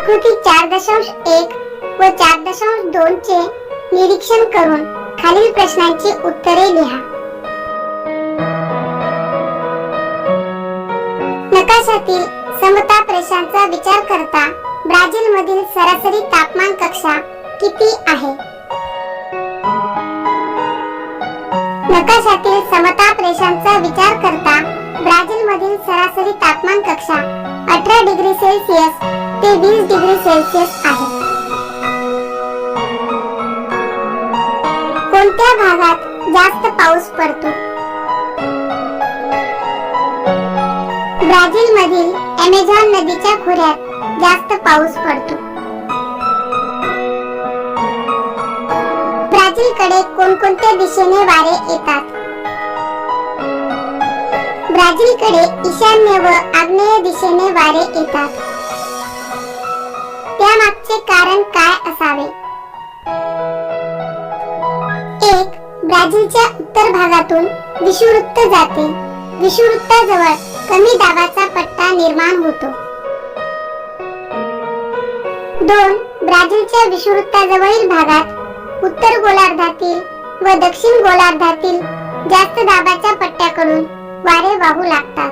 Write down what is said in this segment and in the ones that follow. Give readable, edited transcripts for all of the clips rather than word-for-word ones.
आकृती 4.1 व 4.2 चे निरीक्षण करून खालील प्रश्नांची उत्तरे लिहा. नकाशातील समताप रेषांचा विचार करता ब्राझील मधील सरासरी तापमान कक्षा किती आहे? नकाशातील समताप रेषांचा विचार करता ब्राझील मधील सरासरी तापमान कक्षा 18 डिग्री सेल्सिअस ते 20 डिग्री सेल्सिअस आहे. कोणत्या भागात जास्त पाऊस पडतो? ब्राझील मधील ॲमेझॉन नदीच्या खोऱ्यात जास्त पाऊस पडतो. ब्राझीलकडे कोणकोणत्या दिशेने वारे येतात? ब्राझीलकडे ईशान्य व आग्नेय दिशेने वारे येतात. त्यामागचे कारण काय असावे? 1. ब्राझीलच्या उत्तर भागातून विषुववृत्त जाते. विषुववृत्ताजवळ कमी दाबाचा पट्टा निर्माण होतो. 2. ब्राझीलच्या विषुववृत्ताजवळील भागात उत्तर गोलार्धातील व दक्षिण गोलार्धातील जास्त दाबाच्या पट्ट्याकडून वारे वाहू लागतात.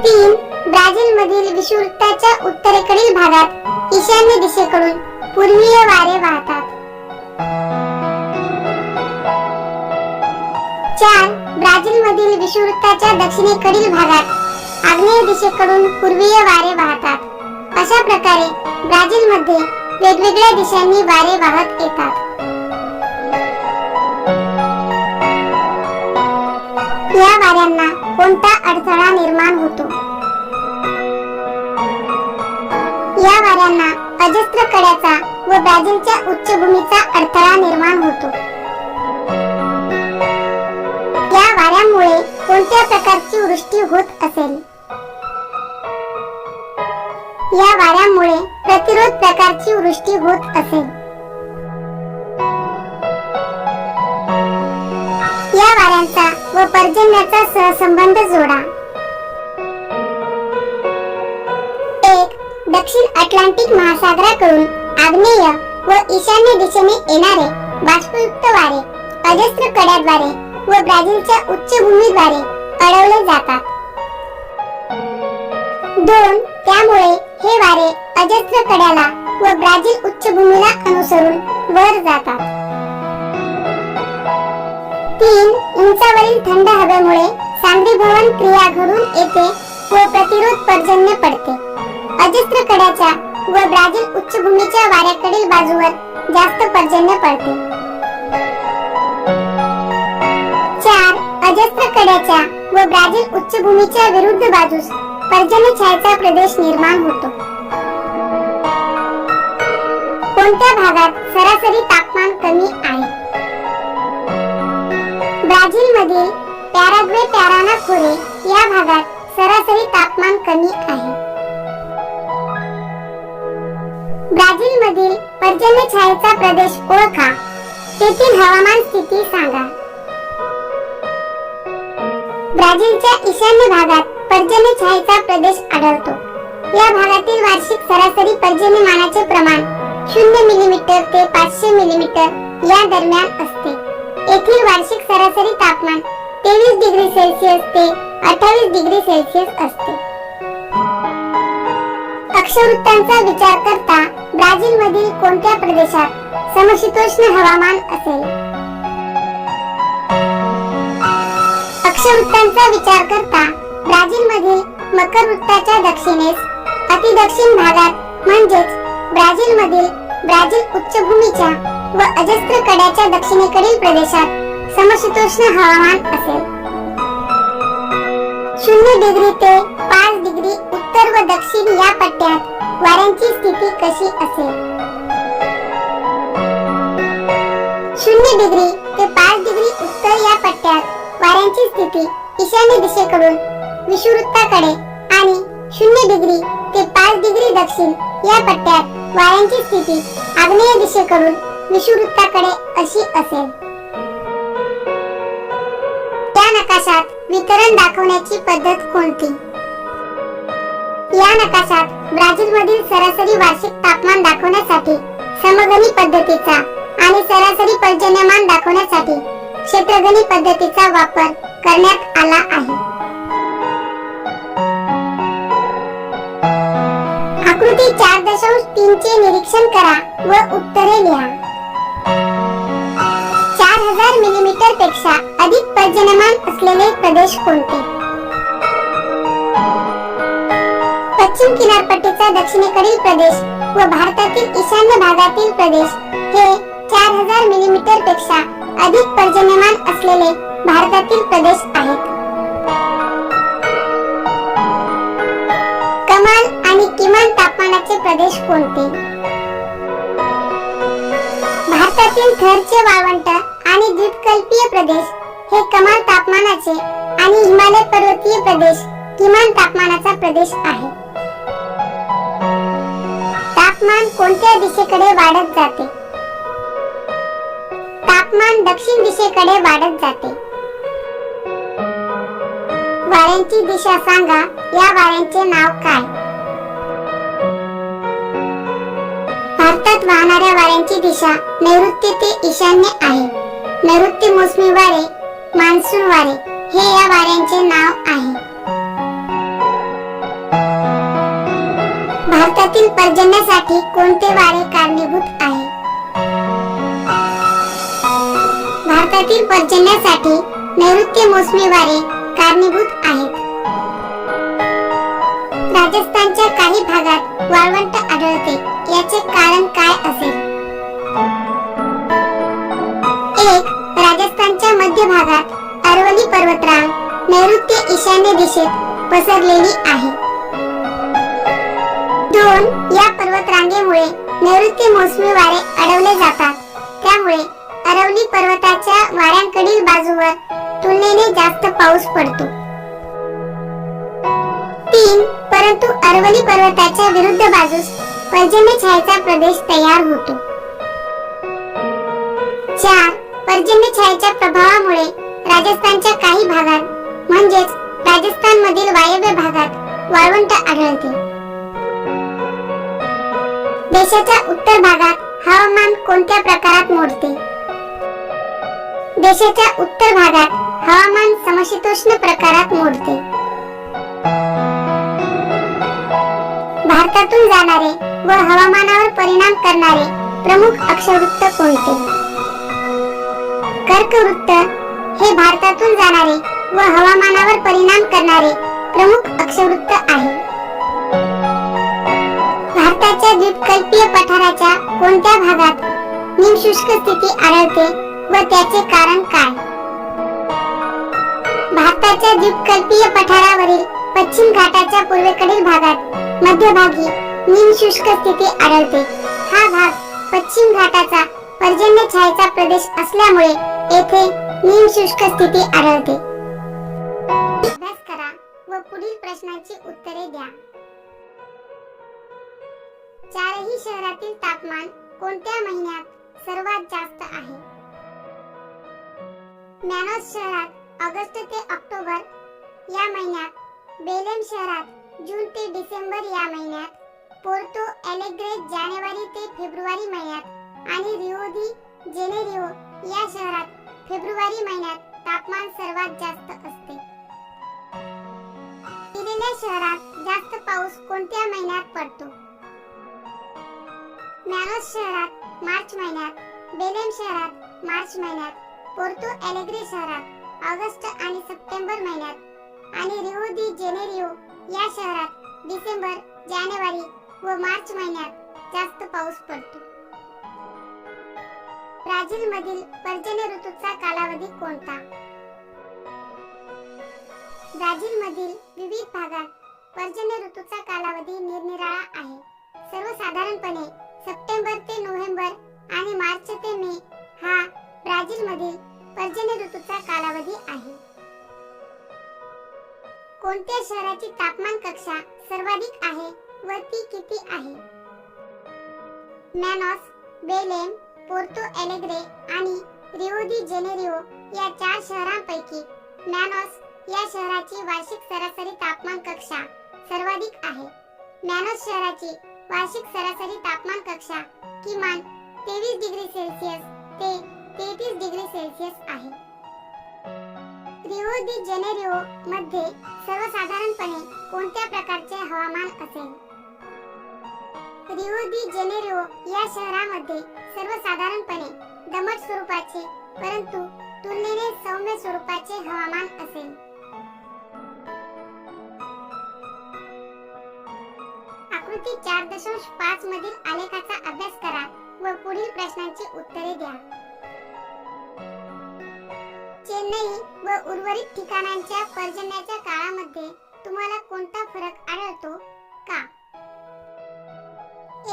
3. ब्राझील मधील विषुववृत्ताच्या उत्तरेकडील भागात ईशान्य दिशेकडून पूर्वीय वारे वाहतात. 4. ब्राझील मधील विषुववृत्ताच्या दक्षिणेकडील भागात आग्नेय दिशेकडून पूर्वीय वारे वाहतात. अशा प्रकारे ब्राझील मध्ये वेगवेगळ्या दिशांनी वारे वाहत येतात. या वाऱ्यांना कोणता अडथळा निर्माण होतो? या वाऱ्यांना अजस्त्र कड्याचा व ब्राझीलच्या उच्चभूमीचा अडथळा निर्माण होतो. या वाऱ्यामुळे कोणत्या प्रकारची वृष्टी होत असेल? या वाऱ्यामुळे प्रतिरोध प्रकारची वृष्टी होत असेल. या वाऱ्यांचा व पर्जन्याचा सहसंबंध जोडा. 1. दक्षिण अटलांटिक महासागराकडून आग्नेय व ईशान्य दिशेने येणारे बाष्पयुक्त वारे अजस्त्र कड्याद्वारे व ब्राझीलच्या उच्चभूमीद्वारे अडवले जातात. 2. त्यामुळे हे वारे अजस्त्र कड्याला व ब्राझील उच्चभूमीला अनुसरून वर जातात. 3. उंचावरील थंड हवेमुळे सांद्रीभवन क्रिया घडून येते व प्रतिरोध पर्जन्य पडते. अजस्त्र कड्याच्या व ब्राझील उच्चभूमीच्या वाऱ्याकडील बाजूवर जास्त पर्जन्य पडते. 4. अजस्त्र कड्याच्या व ब्राझील उच्चभूमीच्या विरुद्ध बाजूस पर्जन्य छायेचा प्रदेश निर्माण होतो. कोणत्या भागात सरासरी तापमान कमी आहे? ब्राझील मधील पॅराग्वे पॅराना खोरे या भागात सरासरी तापमान कमी आहे. ब्राझील मधील पर्जन्य छायेचा प्रदेश ओळखा. तेथील हवामान स्थिती सांगा. ब्राझीलच्या ईशान्य भागात पर्जन्य छायेचा प्रदेश आढळतो. या भागातील वार्षिक सरासरी पर्जन्यमानाचे प्रमाण 0 मिलीमीटर ते 500 मिलीमीटर या दरम्यान असते. येथील वार्षिक सरासरी तापमान 23 डिग्री सेल्सिअस ते 28 डिग्री सेल्सिअस असते. अक्षवृत्तांचा विचार करता ब्राझील मधील कोणत्या प्रदेशात समशीतोष्ण हवामान असेल? अक्षवृत्तांचा विचार करता ब्राझील मधील मकर वृत्ताच्या दक्षिणेस अतिदक्षिण भागात म्हणजेच ब्राझील मधील ब्राझील उच्चभूमीच्या व अजस्त्र कड्याच्या दक्षिणेकडील प्रदेशात समशीतोष्ण हवामान असेल. 0 डिग्री ते 5 डिग्री उत्तर व दक्षिण या पट्ट्यात वाऱ्यांची स्थिती कशी असेल? 0 डिग्री ते 5 डिग्री उत्तर या पट्ट्यात वाऱ्यांची स्थिती ईशान्य दिशेकडून विषुववृत्ताकडे आणि 0 डिग्री ते 5 डिग्री दक्षिण या पट्ट्यात वाऱ्यांची स्थिती आग्नेय दिशेकडून विषुववृत्ताकडे अशी असेल. त्या नकाशात वितरण दाखवण्याची पद्धत कोणती? या नकाशात ब्राझीलमधील सरासरी वार्षिक तापमान दाखवण्यासाठी समगणी पद्धतीचा आणि सरासरी पर्जन्यमान दाखवण्यासाठी क्षेत्रगणी पद्धतीचा वापर करण्यात आला आहे. आकृती 4.3 चे निरीक्षण करा व उत्तरे लिहा. 4000 मिलीमीटर पेक्षा अधिक पर्जन्यमान असलेले प्रदेश कोणते? पश्चिम किनारपट्टीचा दक्षिणेकडील प्रदेश व भारतातील ईशान्य भागातील प्रदेश हे 4000 मिलीमीटर पेक्षा अधिक पर्जन्यमान असलेले भारतातील प्रदेश आहेत. कमाल आणि किमान तापमानाचे प्रदेश कोणते? भारतातील थरचे वाळवंट आणि द्वीपकल्पीय प्रदेश हे कमाल तापमानाचे आणि हिमालय पर्वतीय प्रदेश किमान तापमानाचा प्रदेश आहे. तापमान कोणत्या दिशेकडे वाढत जाते? तापमान दक्षिण दिशेकडे वाढत जाते. वाऱ्यांची दिशा सांगा. या वाऱ्यांचे नाव काय? भारतात वाहणाऱ्या वाऱ्यांची दिशा नैऋत्य ते ईशान्य आहे. नैऋत्य मोसमी वारे, मान्सून वारे हे या वाऱ्यांचे नाव आहे. भारतातील पर्जन्यासाठी कोणते वारे कारणीभूत आहे? भारतातील पर्जन्यासाठी नैऋत्य मोसमी वारे कारणीभूत आहेत. राजस्थानच्या काही भागात वाळवंट आढळते, याचे कारण काय असेल? 1. राजस्थानच्या मध्य भागात अरवली पर्वतरांग नैऋत्य ईशान्य दिशेत पसरलेली आहे. 2. या पर्वतरांगेमुळे नैऋत्य मोसमी वारे अडवले जातात, त्यामुळे अरवली पर्वताच्या वाऱ्यांकडील बाजूवर तुलनेने जास्त पाऊस पडतो. 3. परंतु अरवली पर्वताच्या विरुद्ध बाजूस पर्जन्य छायेचा प्रदेश तयार होतो. 4. पर्जन्य छायेच्या प्रभावामुळे राजस्थानच्या काही भागात म्हणजेच राजस्थान मधील वायव्य भागात वाळवंट आढळते. देशाच्या उत्तर भागात हवामान कोणत्या प्रकारात मोडते? देशाच्या उत्तर भागात हवामान समशीतोष्ण प्रकारात मोडते. भारतातून जाणारे व हवामानावर परिणाम करणारे प्रमुख अक्षवृत्त कोणते? कर्कवृत्त हे भारतातून जाणारे व हवामानावर परिणाम करणारे प्रमुख अक्षवृत्त आहे. भारताच्या द्वीपकल्पीय पठाराच्या कोणत्या भागात निमशुष्क स्थिती आढळते व त्याचे कारण काय? भारताच्या द्वीपकल्पीय पठारावरील पश्चिम घाटाच्या पूर्वेकडील भागात मध्यभागी निमशुष्क स्थिती आढळते. हा भाग पश्चिम घाटाचा पर्जन्य छायेचा प्रदेश असल्यामुळे येथे निमशुष्क स्थिती आढळते. अभ्यास करा व पुढील प्रश्नांची उत्तरे द्या. चारही शहरातील तापमान कोणत्या महिन्यात सर्वात जास्त आहे? मॅनोस शहरात ऑगस्ट ते ऑक्टोबर या महिन्यात, बेलेम शहरात जून ते डिसेंबर या महिन्यात, पोर्तो एलेग्रे जानेवारी ते फेब्रुवारी महिन्यात आणि रिओ दी जेनेरिओ या शहरात फेब्रुवारी महिन्यात तापमान सर्वात जास्त असते. दिलेल्या शहरात जास्त पाऊस कोणत्या महिन्यात पडतो? मॅनोस शहरात मार्च महिन्यात, बेलेम शहरात मार्च महिन्यात, पोर्तो एलेग्रे शहरात ऑगस्ट आणि सप्टेंबर महिन्यात आणि रिओ दी जेनेरिओ या शहरात डिसेंबर, जानेवारी व मार्च महिन्यात जास्त पाऊस पडतो. ब्राझील मधील पर्जन्य ऋतूचा कालावधी कोणता? ब्राझील मधील विविध भागात पर्जन्य ऋतूचा कालावधी निरनिराळा आहे. सर्वसाधारणपणे सप्टेंबर ते नोव्हेंबर आणि मार्च ते मे हा ब्राझील मधील पर्जन्य ऋतूचा कालावधी आहे. कोणत्या शहराची तापमान कक्षा सर्वाधिक आहे व ती किती आहे? मॅनोस, बेलेम, पोर्तो एलेग्रे आणि रिओ दी जेनेरिओ या 4 शहरांपैकी मॅनोस या शहराची वार्षिक सरासरी तापमान कक्षा सर्वाधिक आहे. मॅनोस शहराची वार्षिक सरासरी तापमान कक्षा किमान 23 डिग्री सेल्सिअस ते 33 डिग्री सेल्सिअस आहे. रिओ दी जेनेरिओ मध्ये सर्वसाधारणपणे कोणत्या प्रकारचे हवामान असेल? रिओ दी जेनेरिओ या शहरामध्ये सर्वसाधारणपणे दमट स्वरूपाचे परंतु तुलनेने सौम्य स्वरूपाचे हवामान असेल. आकृती 4.5 मधील आलेखाचा अभ्यास करा व पुढील प्रश्नांची उत्तरे द्या. चेन्नई व उर्वरित ठिकाणांच्या पर्जन्याच्या काळामध्ये तुम्हाला कोणता फरक आढळतो? का?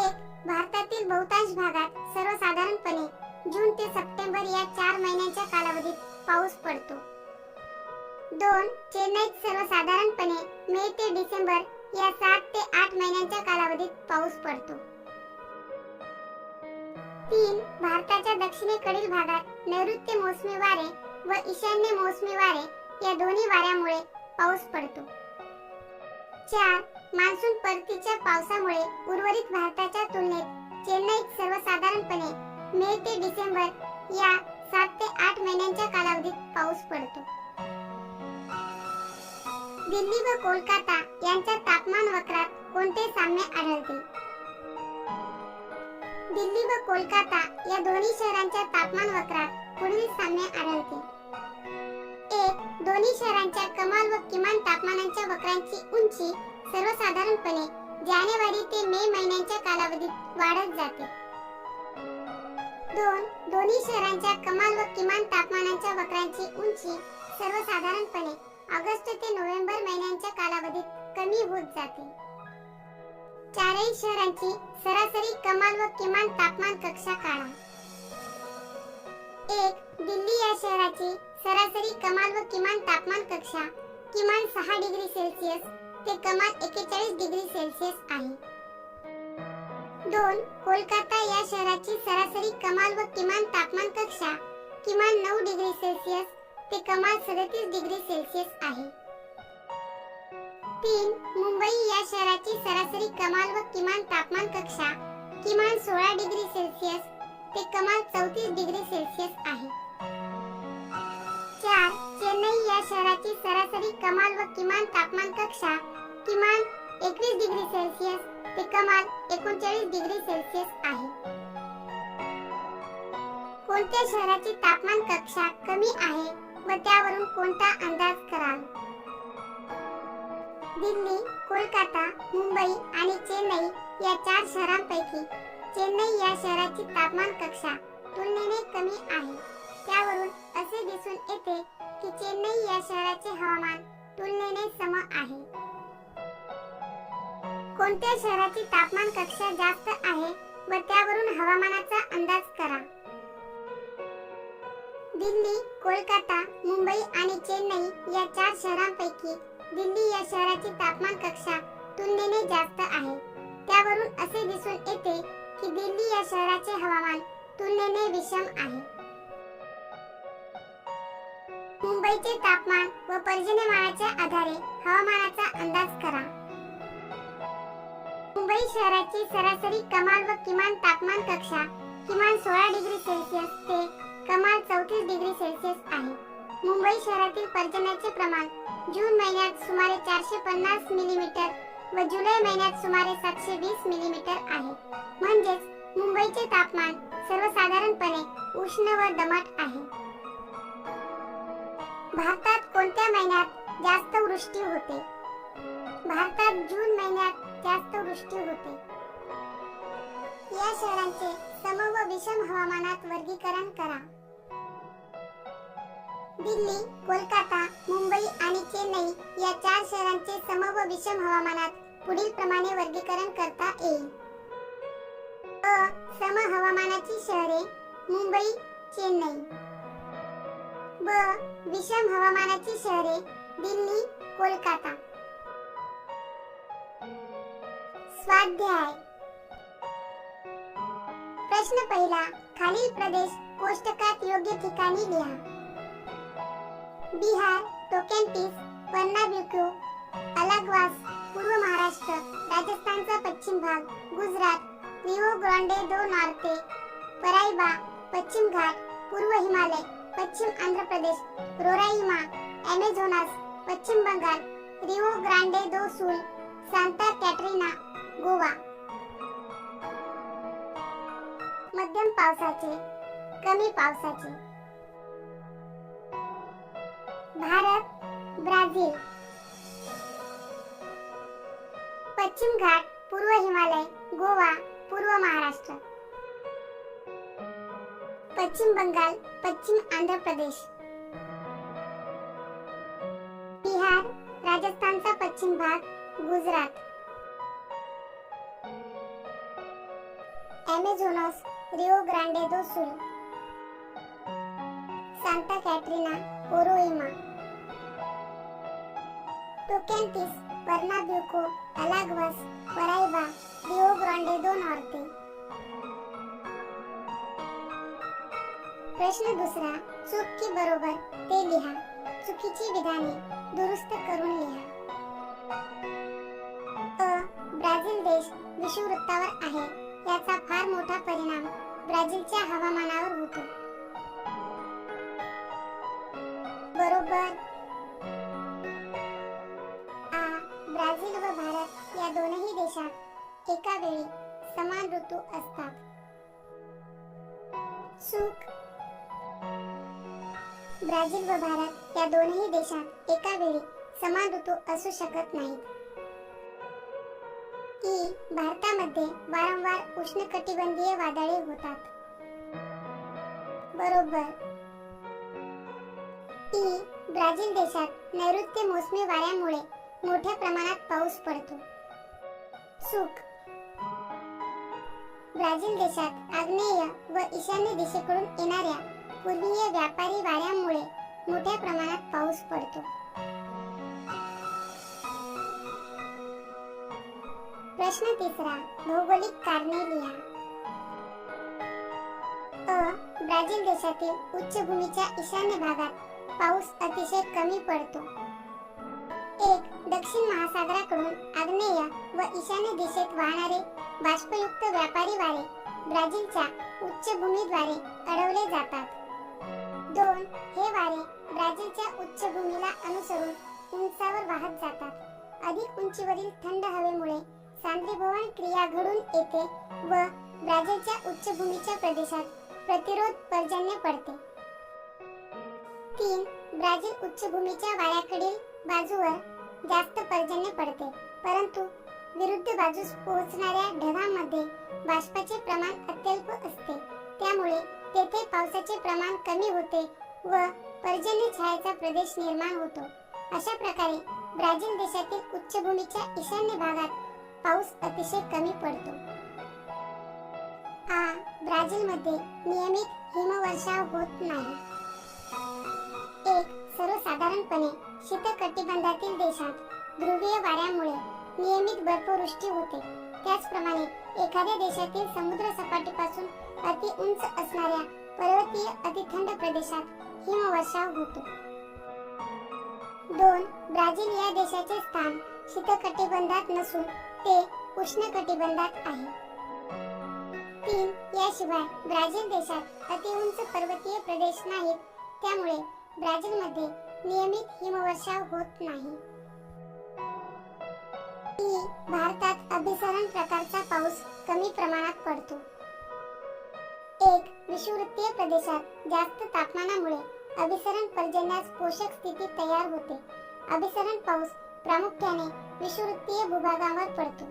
1. भारतातील बहुतांश भागात सर्वसाधारणपणे जून ते सप्टेंबर या 4 महिन्यांच्या कालावधीत पाऊस पडतो. 2. चेन्नईत सर्वसाधारणपणे मे ते डिसेंबर या 7 ते 8 महिन्यांच्या कालावधीत पाऊस पडतो. 3. भारताच्या दक्षिणेकडील भागात नैऋत्य मोसमी वारे व ईशान्य मोसमी वारे या दोन्ही वाऱ्यामुळे पाऊस पडतो. 4. मान्सून परतीच्या पावसामुळे उर्वरित भारताच्या तुलनेत चेन्नईत सर्वसाधारणपणे मे ते डिसेंबर या 7 ते 8 महिन्यांच्या कालावधीत पाऊस पडतो. दिल्ली व कोलकाता यांच्या तापमान वक्रात कोणते साम्य आढळते? दिल्ली व कोलकाता या दोन्ही शहरांच्या तापमान वक्रात पुढील साम्य आढळते. 1. दोन्ही शहरांच्या कमाल व किमान तापमानांच्या वक्रांची उंची सर्वसाधारणपणे जानेवारी ते मे महिन्यांच्या कालावधीत वाढत जाते. 2. दोन्ही शहरांच्या कमाल व किमान तापमानांच्या वक्रांची उंची सर्वसाधारणपणे ऑगस्ट ते नोव्हेंबर महिन्यांच्या कालावधीत कमी होत जाते. चारही शहरांची सरासरी कमाल व किमान तापमान कक्षा काढा. 1. दिल्ली या शहराची सरासरी कमाल व किमान तापमान कक्षा किमान 6 डिग्री सेल्सिअस ते कमाल 41 डिग्री सेल्सिअस आहे. 2. कोलकाता या शहराची सरासरी कमाल व किमान तापमान कक्षा किमान 9 डिग्री सेल्सिअस ते कमाल 37 डिग्री सेल्सिअस आहे. 3. मुंबई या शहराची सरासरी कमाल व किमान तापमान कक्षा किमान 16 डिग्री सेल्सिअस ते कमाल 34 डिग्री सेल्सिअस आहे. 4. चेन्नई या शहराची सरासरी कमाल व किमान तापमान कक्षा किमान 21 डिग्री सेल्सिअस ते कमाल 39 डिग्री सेल्सिअस आहे. कोणत्या शहराची तापमान कक्षा कमी आहे व त्यावरून कोणता अंदाज कराल? दिल्ली, कोलकाता, मुंबई आणि चेन्नई या 4 शहरांपैकी चेन्नई या शहराची तापमान कक्षा तुलनेने कमी आहे. त्यावरून असे दिसून येते की चेन्नई या शहराचे हवामान तुलनेने सम आहे. कोणत्या शहराची तापमान कक्षा जास्त आहे व त्यावरून हवामानाचा अंदाज करा? दिल्ली, कोलकाता, मुंबई आणि चेन्नई या 4 शहरांपैकी दिल्ली या शहराची तापमान कक्षा तुलनेने जास्त आहे. त्यावरून असे दिसून येते की दिल्ली या शहराचे हवामान तुलनेने विषम आहे. मुंबईचे तापमान व पर्जन्यमानाच्या आधारे हवामानाचा अंदाज करा. मुंबई शहराची सरासरी कमाल व किमान तापमान कक्षा किमान 16 डिग्री सेल्सिअस ते कमाल 34 डिग्री सेल्सिअस आहे. मुंबई शहरातील पर्जन्याचे प्रमाण जून महिन्यात सुमारे 450 मिलीमीटर व जुलै महिन्यात सुमारे 720 मिलीमीटर आहे. म्हणजेच मुंबईचे तापमान सर्वसाधारणपणे उष्ण व दमट आहे. भारतात कोणत्या महिन्यात जास्त वृष्टी होते? भारतात जून महिन्यात जास्त वृष्टी होते. या शहरांचे सम व विषम हवामानात वर्गीकरण करा. दिल्ली, कोलकाता, मुंबई आणि चेन्नई या 4 शहरांचे सम व विषम हवामानात पुढील प्रमाणे वर्गीकरण करता येईल. अ. सम हवामानाची शहरे मुंबई, चेन्नई. ब. विषम हवामानाची शहरे दिल्ली, कोलकाता. स्वाध्याय. प्रश्न पहिला. खालील प्रदेश कोष्टकात योग्य ठिकाणी लिहा. बिहार, टोकॅन्टिस, पर्नाब्युको, अलाग्वास, पूर्व Maharashtra, Rajasthan Grande do Norte, पराइबा, पश्चिम घाट, पूर्व हिमालय, पश्चिम आंध्र प्रदेश, रोराइमा, अमेझोनास, पश्चिम Bengal, Rio Grande do Sul, Santa Katrina, Goa. मध्यम पावसाचे, कमी पावसाचे. भारत, ब्राझील. पश्चिम घाट, पूर्व हिमालय, गोवा, पूर्व महाराष्ट्र. पश्चिम बंगाल, पश्चिम आंध्र प्रदेश. बिहार, राजस्थानचा पश्चिम भाग, Gujarat. Amazonas, Rio Grande do Sul, Santa Catarina, Roraima. Tocantins, Pernambuco, Alagoas, Paraiba, Rio Grande do Norte. प्रश्न दुसरा, चूक की बरोबर ते लिहा. चुकीची विधाने दुरुस्त करून लिहा. अ. ब्राझील देश विषुववृत्तावर आहे, याचा फार मोठा परिणाम ब्राझीलच्या हवामानावर होतो. बरोबर. आ. ब्राझील व भारत या दोनही देशात एका वेळी समान ऋतू असतात. चूक. ब्राझील व भारत या दोनही देशात एका वेळी समान ऋतू असू शकत नाहीत. ई. भारतामध्ये वारंवार उष्णकटिबंधीय वादळे होतात. बरोबर. ई. ब्राझील देशात नैऋत्य मोसमी वाऱ्यामुळे मोठ्या प्रमाणात पाऊस पडतो. चूक. ब्राझील देशात आग्नेय व ईशान्य दिशेकडून येणाऱ्या पूर्वीय व्यापारी वाऱ्यामुळे मोठ्या प्रमाणात पाऊस पडतो. प्रश्न तिसरा, भौगोलिक कारणे लिहा. अ. ब्राझील देशातील उच्चभूमीच्या ईशान्य भागात पाऊस अतिशय कमी पडतो. 1. दक्षिण महासागराकडून आग्नेय व ईशान्य दिशेत वाहणारे बाष्पयुक्त व्यापारी वारे ब्राझीलच्या उच्चभूमीद्वारे अडवले जातात. 2. हे वारे ब्राझीलच्या उच्चभूमीला अनुसरून उंचावर वाहत जातात. अधिक उंचीवरील थंड हवेमुळे सांद्रीभवन क्रिया घडून येते व ब्राझीलच्या उच्चभूमीच्या प्रदेशात प्रतिरोध पर्जन्य पडते. 3. ब्राझील उच्चभूमीच्या वाऱ्याकडील बाजूवर जास्त पर्जन्य पडते, परंतु विरुद्ध बाजूस पोहोचणाऱ्या ढगांमध्ये बाष्पाचे प्रमाण अत्यल्प असते, त्यामुळे तेथे पावसाचे प्रमाण कमी होते व पर्जन्य छायेचा प्रदेश निर्माण होतो. अशा प्रकारे ब्राझील देशातील उच्चभूमीच्या ईशान्य भागात पाऊस अतिशय कमी पडतो. आ. ब्राझीलमध्ये नियमित हिमवर्षाव होत नाही. 1. सर्वसाधारणपणे शीतकटिबंधातील देशात ध्रुवीय वाऱ्यामुळे नियमित बर्फवृष्टी होते. त्याचप्रमाणे एखाद्या देशातील समुद्र सपाटीपासून अति उंच असणाऱ्या पर्वतीय अतिथंड प्रदेशात हिमवर्षाव होतो. 2. ब्राझील या देशाचे स्थान शीतकटिबंधात नसून ते उष्णकटिबंधात आहे. 3. याशिवाय ब्राझील देशात अतिउंच पर्वतीय प्रदेश नाहीत, त्यामुळे ब्राझीलमध्ये नियमित हिमवर्षाव होत नाही. ई. भारतात अभिसरण प्रकारचा पाऊस कमी प्रमाणात पडतो. 1. विषुववृत्तीय प्रदेशात जास्त तापमानामुळे अभिसरण पर्जन्यास पोषक स्थिती तयार होते. अभिसरण पाऊस प्रामुख्याने विषुववृत्तीय भूभागावर पडतो.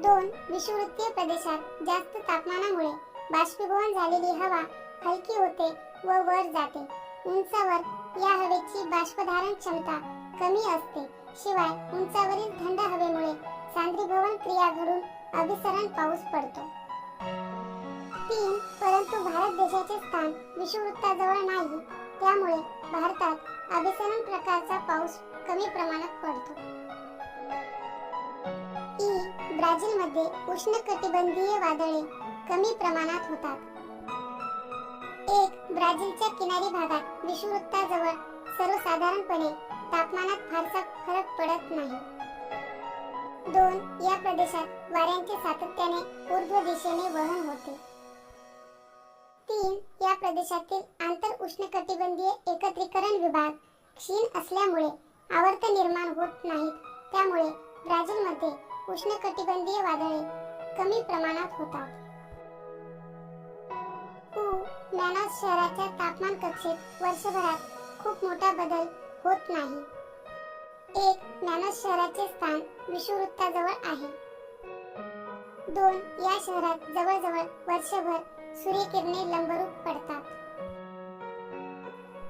2. विषुववृत्तीय प्रदेशात जास्त तापमानामुळे बाष्पीभवन झालेली हवा हलकी होते व वर जाते. उंचावर या हवेची बाष्पधारण क्षमता कमी असते. शिवाय उंचावरील थंड हवेमुळे सांद्रीभवन क्रिया घडून अभिसरण पाऊस पडतो. 3. परंतु भारत देशाचे स्थान विषुववृत्ताजवळ नाही, त्यामुळे भारतात अभिसरण प्रकारचा पाऊस कमी प्रमाणात पडतो. ई. ब्राझीलमध्ये उष्णकटिबंधीय वादळे कमी प्रमाणात होतात. 1. ब्राझीलच्या किनारी भागात विषुववृत्ताजवळ सर्वसाधारणपणे तापमानात फारसा फरक पडत नाही. 2. या प्रदेशात वाऱ्यांचे सातत्याने ऊर्ध्व दिशेने वहन होते. 3. या प्रदेशातील आंतर उष्णकटिबंधीय एकत्रीकरण विभाग क्षीण असल्यामुळे आवर्त निर्माण होत नाहीत, त्यामुळे ब्राझीलमध्ये उष्णकटिबंधीय वादळे कमी प्रमाणात होतात. मॅनास शहराच्या तापमान कक्षेत वर्षभरात खूप मोठा बदल होत नाही. 1. मॅनास शहराचे स्थान विषुववृत्ताजवळ आहे. 2. या शहरात जवळजवळ वर्षभर सूर्यकिरणे लंबरूप पडतात.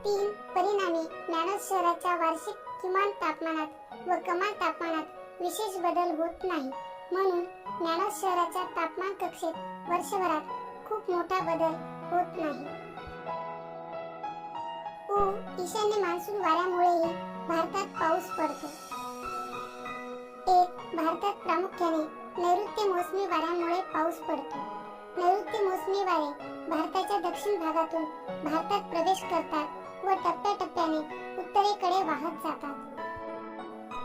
3. परिणामी मॅनास शहराच्या वार्षिक किमान तापमानात व कमाल तापमानात विशेष बदल होत नाही, म्हणून मॅनास शहराच्या तापमान कक्षेत वर्षभरात खूप मोठा बदल होत नाही. ईशान्य मान्सून वाऱ्यामुळेही भारतात पाऊस पडतो. 1. भारतात प्रामुख्याने नैऋत्य मोसमी वाऱ्यामुळे पाऊस पडतो. नैऋत्य मोसमी वारे भारताच्या दक्षिण भागातून भारतात प्रवेश करतात व टप्प्याटप्प्याने उत्तरेकडे वाहत जातात.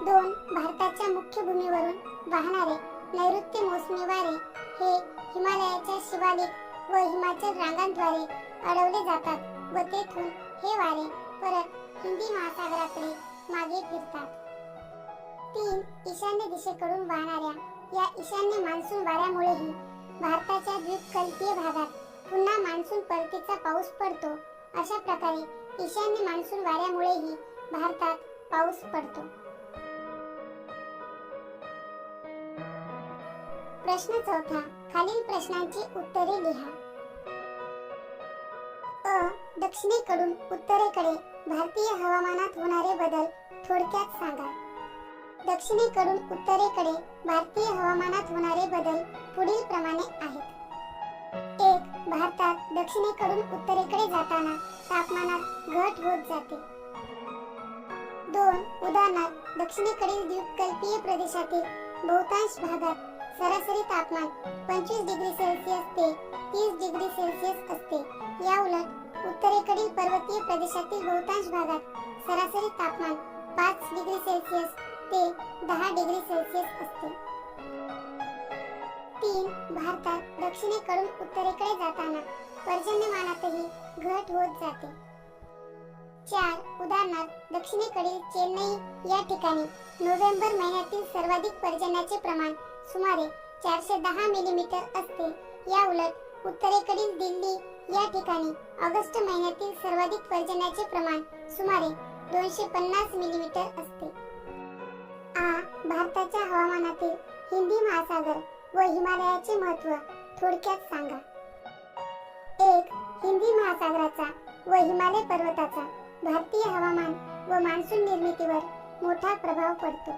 2. भारताच्या मुख्य भूमीवरून वाहणारे नैऋत्य मोसमी वारे हे हिमालयाच्या शिवालिक व हिमाचल रांगांद्वारे अडवले जातात व तेथून हे वारे परत हिंदी महासागराकडे मागे फिरतात. 3. ईशान्य दिशेकडून वाहणाऱ्या या ईशान्य मान्सून वाऱ्यामुळेही भारताच्या द्वीपकल्पीय भागात पुन्हा मान्सून परतीचा पाऊस पडतो. अशा प्रकारे ईशान्य मान्सून वाऱ्यामुळेही भारतात पाऊस पडतो. प्रश्न 4. खालील प्रश्नांची उत्तरे लिहा. दक्षिणेकडून उत्तरेकडे भारतीय हवामानात होणारे बदल थोडक्यात सांगा. दक्षिणेकडून उत्तरेकडे भारतीय हवामानात होणारे बदल पुढील प्रमाणे आहेत. 1. भारतात दक्षिणेकडून उत्तरेकडे जाताना तापमानात घट होत जाते. 2. उदाहरणार्थ दक्षिणेकडील द्वीपकल्पीय प्रदेशातील बहुतांश भागात सरासरी तापमान 25 डिग्री सेल्सिअस ते 30 डिग्री सेल्सिअस असते. या उलट उत्तरेकडील पर्वतीय प्रदेशातील बहुतांश भागात सरासरी तापमान 5 डिग्री सेल्सिअस ते 10 डिग्री सेल्सिअस असते. 3. भारतात दक्षिणेकडून उत्तरेकडे जाताना पर्जन्यमानातही घट होत जाते. 4. उदाहरणार्थ दक्षिणेकडील चेन्नई या ठिकाणी नोव्हेंबर महिन्यातील सर्वाधिक पर्जन्याचे प्रमाण सुमारे 410 मिलीमीटर असते. या उलट उत्तरेकडील दिल्ली या ठिकाणी ऑगस्ट महिन्यातील सर्वाधिक पर्जन्याचे प्रमाण सुमारे 250 मिलीमीटर असते. भारताच्या हवामानातील हिंदी महासागर व हिमालयाचे महत्त्व थोडक्यात सांगा. 1. हिंदी महासागराचा व हिमालय पर्वताचा भारतीय हवामान व मान्सून निर्मितीवर मोठा प्रभाव पडतो.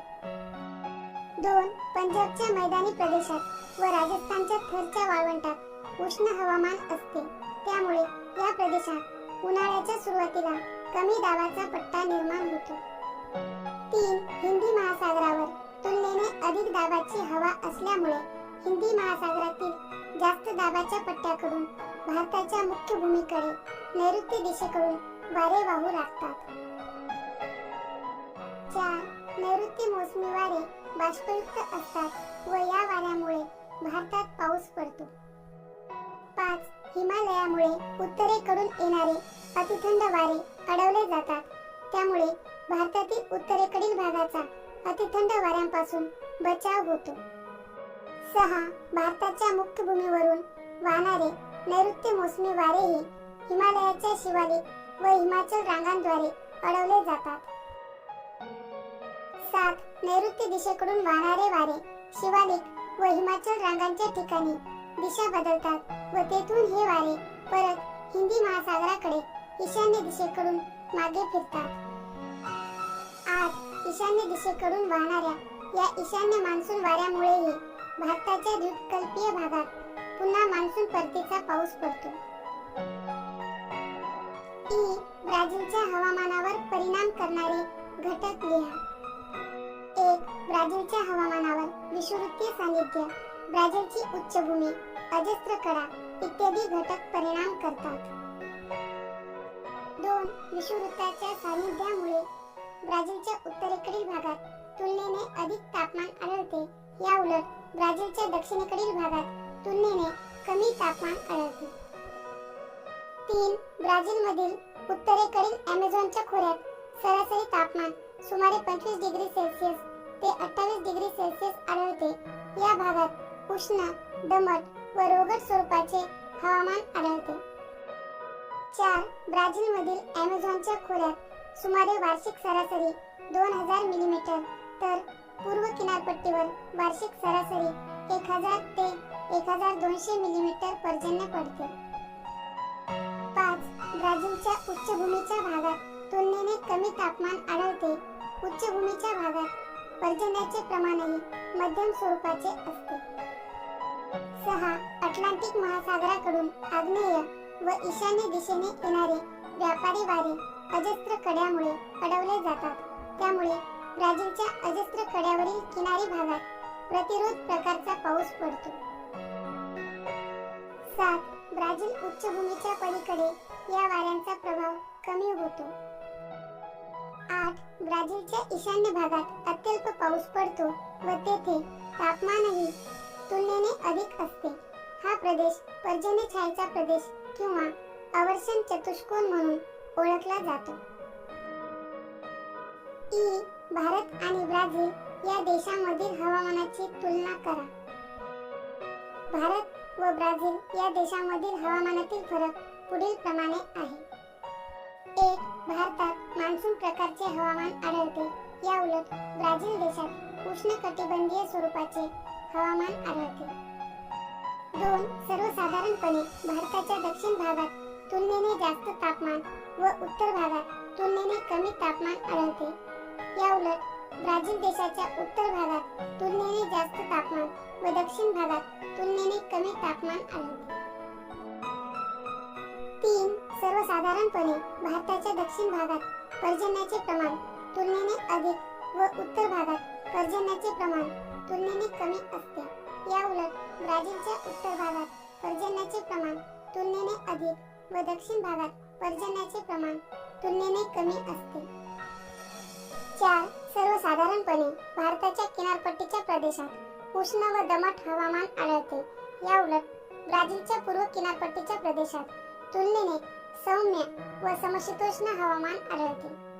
2. पंजाबच्या मैदानी प्रदेशात व राजस्थानच्या थरच्या वाळवंटात उष्ण हवामान असते, त्यामुळे या प्रदेशात उन्हाळ्याच्या सुरुवातीला कमी दाबाचा पट्टा निर्माण होतो. 3. हिंदी महासागरावर तुलनेने अधिक दाबाची हवा असल्यामुळे हिंदी महासागरातील जास्त दाबाच्या पट्ट्याकडून भारताच्या मुख्य भूमीकडे नैऋत्य दिशेकडून वारे वाहू लागतात. 4. नैऋत्य मोसमी वारे बाष्पयुक्त असतात व या वाऱ्यामुळे भारतात पाऊस पडतो. 5. हिमालयामुळे उत्तरेकडून येणारे अतिथंड वारे अडवले जातात, त्यामुळे भारतातील उत्तरेकडील भागाचा अतिथंड वाऱ्यांपासून बचाव होतो. 6. भारताच्या मुख्य भूमीवरून वाहणारे नैऋत्य मोसमी वारेही हिमालयाच्या शिवालिक व हिमाचल रांगांद्वारे अडवले जातात. 7. नैऋत्य दिशेकडून वाहणारे वारे शिवालिक व हिमाचल रांगांच्या ठिकाणी दिशा बदलतात व तेथून हे वारे परत हिंदी महासागराकडे ईशान्य दिशेकडून मागे फिरतात. 8. ईशान्य दिशेकडून वाहणाऱ्या या ईशान्य मान्सून वाऱ्यामुळेही भारताच्या द्वीपकल्पीय भागात पुन्हा मान्सून परतीचा पाऊस पडतो. ब्राझीलच्या हवामानावर परिणाम करणारे घटक लिहा. 1. ब्राझीलच्या हवामानावर विषुववृत्तीय सानिध्य, ब्राझीलची उच्चभूमी, अजस्त्र कडा इत्यादी घटक परिणाम करतात. 2. विषुववृत्ताच्या सानिध्यामुळे ब्राझीलच्या उत्तरेकडील भागात तुलनेने अधिक तापमान आढळते. या उलट ब्राझीलच्या दक्षिणेकडील भागात तुलनेने कमी तापमान आढळते. 3. ब्राझीलमधील उत्तरेकडील ॲमेझॉनच्या खोऱ्यात सरासरी तापमान सुमारे 25 डिग्री सेल्सिअस ते 28 डिग्री सेल्सिअस आढळते. या भागात उष्ण, दमट व रोगट स्वरूपाचे हवामान आढळते. 4. ब्राझीलमधील ॲमेझॉनच्या खोऱ्यात सुमारे वार्षिक सरासरी 2000 मिलीमीटर तर पूर्व किनारपट्टीवर वार्षिक सरासरी 1000 ते 1200 मिलीमीटर पर्जन्य पडते. 5. ब्राझीलच्या उच्चभूमीच्या भागात तुलनेने कमी तापमान आढळते. उच्चभूमीच्या भागात पर्जन्याचे प्रमाणही मध्यम स्वरूपाचे असते. 6. अटलांटिक महासागराकडून आग्नेय व ईशान्य दिशेने येणारे व्यापारी वारे अजस्त्र कड्यामुळे अडवले जातात. त्यामुळे ब्राझीलच्या अजस्त्र कड्यावरील किनारी भागात प्रतिरोध प्रकारचा पाऊस पडतो. 7. ब्राझील उच्चभूमीच्या पलीकडे या वाऱ्यांचा प्रभाव कमी होतो. 8. ब्राझीलच्या ईशान्य भागात अत्यल्प पाऊस पडतो व तेथे तापमानही तुलनेने अधिक असते. हा प्रदेश पर्जन्य छायेचा प्रदेश किंवा अवर्षण चतुष्कोन म्हणून ओळखला जातो. भारत आणि ब्राझील या देशांमधील हवामानाची तुलना करा. भारत व ब्राझील या देशांमधील हवामानातील फरक पुढील प्रमाणे आहे. 1. भारतात मान्सून प्रकारचे हवामान आढळते. या उलट ब्राझील देशात उष्णकटिबंधीय स्वरूपाचे हवामान आढळते. 2. सर्वसाधारणपणे भारताच्या दक्षिण भागात तुलनेने जास्त तापमान व उत्तर भागात तुलनेने कमी तापमान आढळते. या उलट ब्राझील देशाच्या उत्तर भागात तुलनेने जास्त तापमान व दक्षिण भागात तुलनेने कमी तापमान आढळते. 3. सर्वसाधारणपणे भारताच्या दक्षिण भागात पर्जन्याचे प्रमाण तुलनेने अधिक व उत्तर भागात पर्जन्याचे प्रमाण तुलनेने कमी असते. या उलट ब्राझीलच्या उत्तर भागात पर्जन्याचे प्रमाण तुलनेने अधिक व दक्षिण भागात पर्जन्याचे प्रमाण तुलनेने कमी असते. 4. सर्वसाधारणपणे भारताच्या किनारपट्टीच्या प्रदेशात उष्ण व दमट हवामान आढळते. या उलट ब्राझीलच्या पूर्व किनारपट्टीच्या प्रदेशात तुलनेने सौम्य व समशीतोष्ण हवामान आढळते.